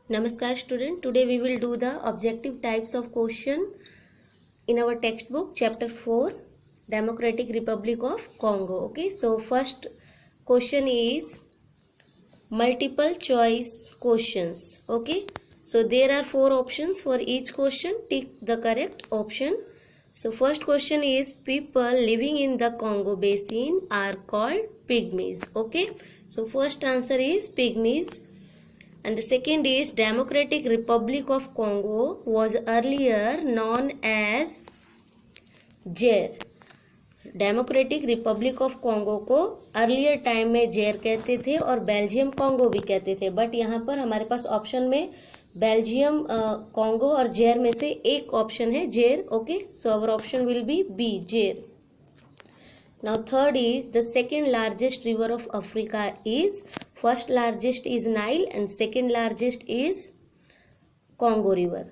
Namaskar student, today we will do the objective types of question in our textbook chapter 4 Democratic Republic of Congo. Okay, so first question is multiple choice questions. Okay, so there are 4 options for each question. Tick the correct option. So first question is people living in the Congo basin are called pygmies. Okay, so first answer is pygmies. And the second is Democratic Republic of Congo was earlier known as Zaire. Democratic Republic of Congo को earlier time में जेर कहते थे और Belgium Congo भी कहते थे, but यहाँ पर हमारे पास ऑप्शन में बेल्जियम कॉन्गो और जेर में से एक ऑप्शन है Zaire. Okay, so our option will be B, Zaire. Now third is the second largest river of Africa is, first largest is Nile and second largest is Congo river,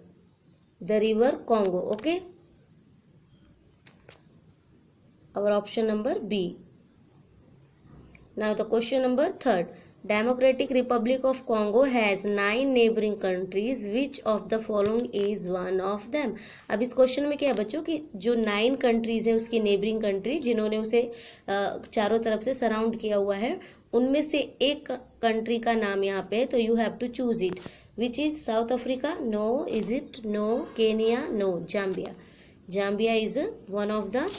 the river Congo. Okay, our option number B. Now the question number third, Democratic Republic of Congo has 9 neighboring countries. Which of the following is one of them? अब इस question में क्या है बच्चों कि जो 9 countries हैं उसकी नेबरिंग कंट्री जिन्होंने उसे चारों तरफ से सराउंड किया हुआ है, उनमें से एक कंट्री का नाम यहाँ पे है, तो you have to choose it. Which is South Africa? No. Egypt? No. Kenya? No. Zambia. Zambia is one of the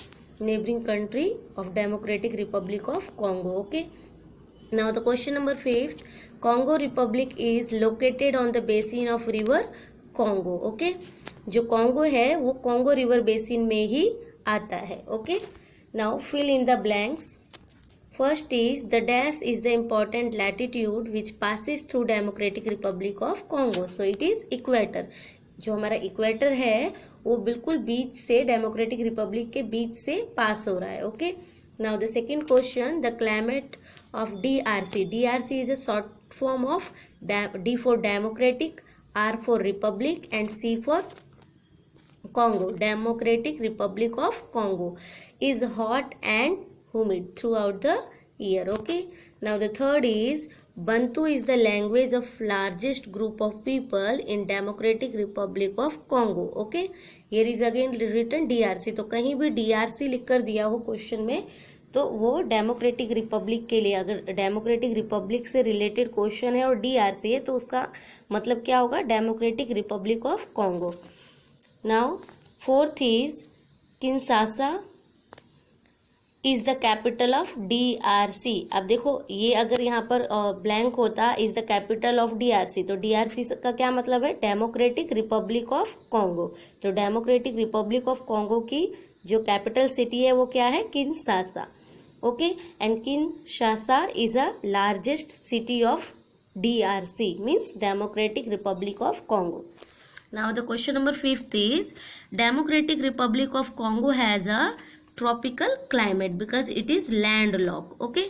neighboring country of Democratic Republic of Congo. Okay, now the question number 5, Congo Republic is located on the basin of river Congo. Okay, जो Congo है वो Congo river basin में ही आता है. Okay, now fill in the blanks. First is the dash is the important latitude which passes through Democratic Republic of Congo. So it is equator. जो हमारा equator है वो बिल्कुल बीच से डेमोक्रेटिक रिपब्लिक के बीच से पास हो रहा है. Okay, now the second question, the climate of DRC. DRC is a short form of D for Democratic, R for Republic and C for Congo. Democratic Republic of Congo is hot and humid throughout the year. Okay, now the third is Bantu is the language of largest group of people in Democratic Republic of Congo. Okay, here is again written DRC. तो कहीं भी DRC लिख कर दिया हो question में तो वो डेमोक्रेटिक रिपब्लिक के लिए, अगर डेमोक्रेटिक रिपब्लिक से रिलेटेड क्वेश्चन है और DRC है तो उसका मतलब क्या होगा? Democratic Republic of Congo. Now fourth is Kinshasa is the capital of DRC. अब देखो ये अगर यहाँ पर ब्लैंक होता is the capital of DRC तो DRC का क्या मतलब है? Democratic Republic of Congo. तो डेमोक्रेटिक रिपब्लिक ऑफ कॉन्गो की जो कैपिटल सिटी है वो क्या है? Kinshasa. Okay, and Kinshasa is a largest city of DRC, means democratic Republic of Congo. Now the question number 5 is democratic Republic of Congo has a tropical climate because it is landlocked. Okay,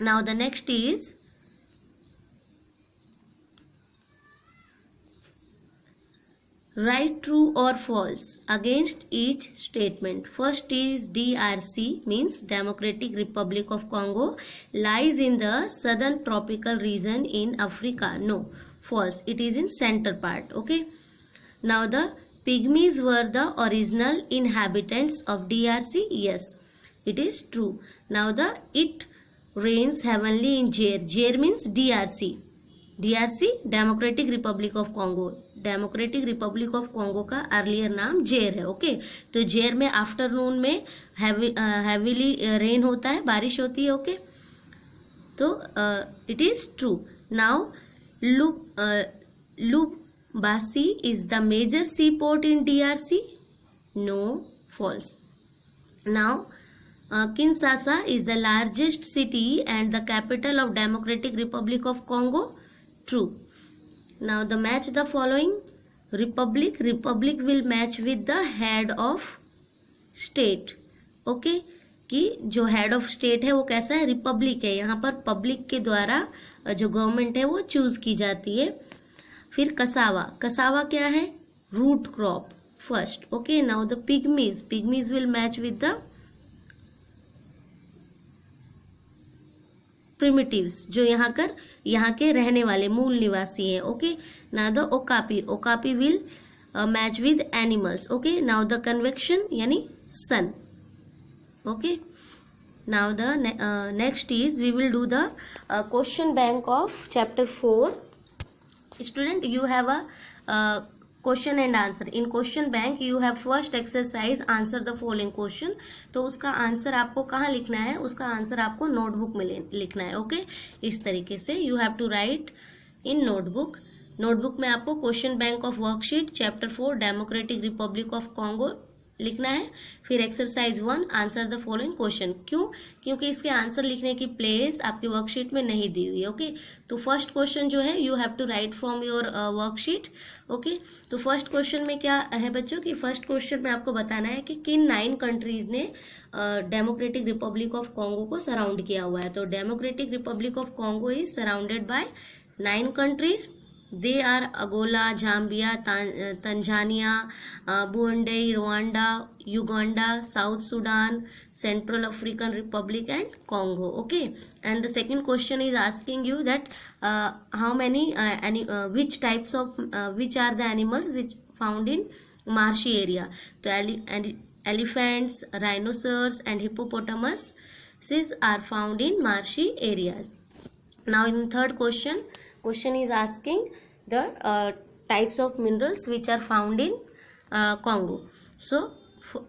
now the next is write true or false against each statement. First is DRC means Democratic Republic of Congo lies in the southern tropical region in Africa. No, false, it is in center part. Okay, now the Pygmies were the original inhabitants of DRC. Yes, it is true. Now the it rains heavily in Zaire. Zaire means DRC. DRC Democratic Republic of Congo. Democratic Republic of Congo का earlier नाम जेर है. Okay, तो जेर में afternoon में heavily rain होता है, बारिश होती है. ओके, तो it is true. Now Lubumbashi is the major seaport in DRC. No, false. Now Kinshasa is the largest city and the capital of Democratic Republic of Congo. True. Now the match the following. Republic will match with the head of state. Okay, कि जो head of state है वो कैसा है? Republic है. यहाँ पर public के द्वारा जो गवर्नमेंट है वो चूज की जाती है. फिर कसावा क्या है? Root crop first. Okay, now the pygmies will match with the primitives, जो यहाँ कर यहाँ के रहने वाले मूल निवासी हैं. Okay, now the okapi will match with animals. Okay, now the convection यानी सन. ओके, now the next is we will do the question bank of chapter 4. Student, you have a question and answer. In question bank you have first exercise answer the following question. तो उसका answer आपको कहाँ लिखना है, उसका answer आपको notebook में लिखना है. ओके, इस तरीके से you have to write in notebook. Notebook में आपको question bank of worksheet chapter 4 democratic Republic of Congo लिखना है. फिर exercise 1 answer the following question. क्यों? क्योंकि इसके आंसर लिखने की प्लेस आपकी वर्कशीट में नहीं दी हुई है. ओके, तो फर्स्ट क्वेश्चन जो है you have to write from your worksheet. Okay, तो फर्स्ट क्वेश्चन में क्या है बच्चों कि फर्स्ट क्वेश्चन में आपको बताना है कि किन 9 कंट्रीज ने डेमोक्रेटिक रिपब्लिक ऑफ कॉन्गो को सराउंड किया हुआ है. तो democratic Republic of Congo is surrounded by 9 countries. They are Angola, Zambia, Tanzania, Burundi, Rwanda, Uganda, South Sudan, Central African Republic and Congo. Okay, and the second question is asking you that how many which types of which are the animals which found in marshy area. So elephants, rhinoceros and hippopotamuses are found in marshy areas. Now in third question is asking the types of minerals which are found in Congo. So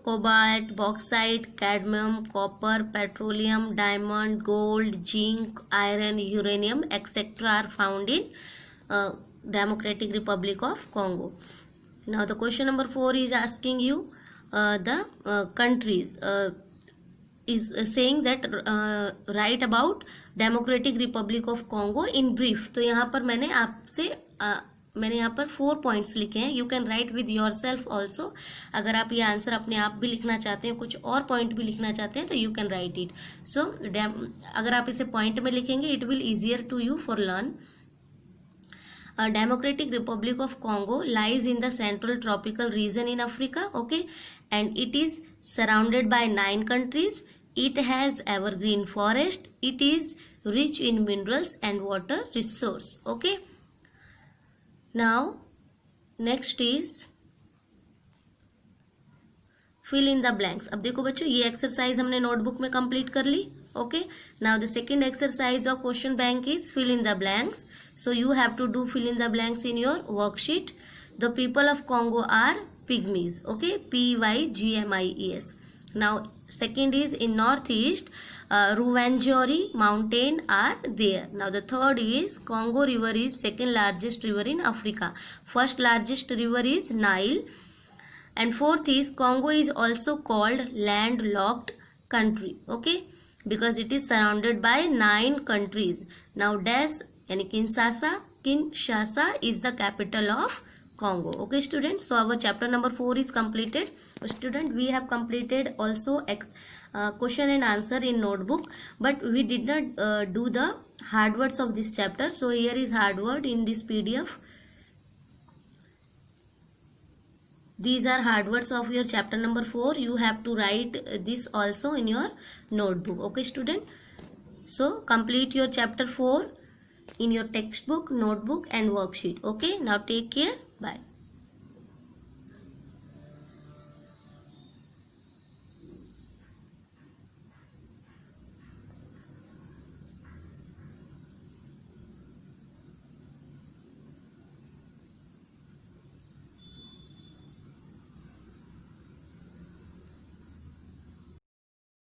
cobalt, bauxite, cadmium, copper, petroleum, diamond, gold, zinc, iron, uranium, etc. are found in Democratic Republic of Congo. Now the question number 4 is asking you the countries. Is saying that write about democratic Republic of Congo in brief. तो यहाँ पर मैंने यहाँ पर 4 points लिखे हैं. You can right with your self also. अगर आप ये आंसर अपने आप भी लिखना चाहते हैं, कुछ और पॉइंट भी लिखना चाहते हैं, तो you can write it. So अगर आप इसे पॉइंट में लिखेंगे it will easier to you for learn. Democratic Republic of Congo lies in the central tropical region in Africa. Okay, and it is surrounded by 9 countries. It has evergreen forest. It is rich in minerals and water resource. Okay, now next is fill in the blanks. अब देखो बच्चों, ये exercise हमने notebook में complete कर ली. Okay, now the second exercise of question bank is fill in the blanks. So you have to do fill in the blanks in your worksheet. The people of Congo are pygmies. Okay, Pygmies. Now second is in northeast Rwenzori mountain are there. Now the third is Congo river is second largest river in Africa. First largest river is Nile. And fourth is Congo is also called landlocked country. Okay, because it is surrounded by 9 countries. Now dash yani Kinshasa is the capital of Congo. Okay students, so our chapter number 4 is completed. Student, we have completed also question and answer in notebook, but we did not do the hard words of this chapter. So here is hard word in this PDF. These are hard words of your chapter number 4. You have to write this also in your notebook. Okay student, so complete your chapter 4 in your textbook, notebook and worksheet. Okay, now take care. Bye.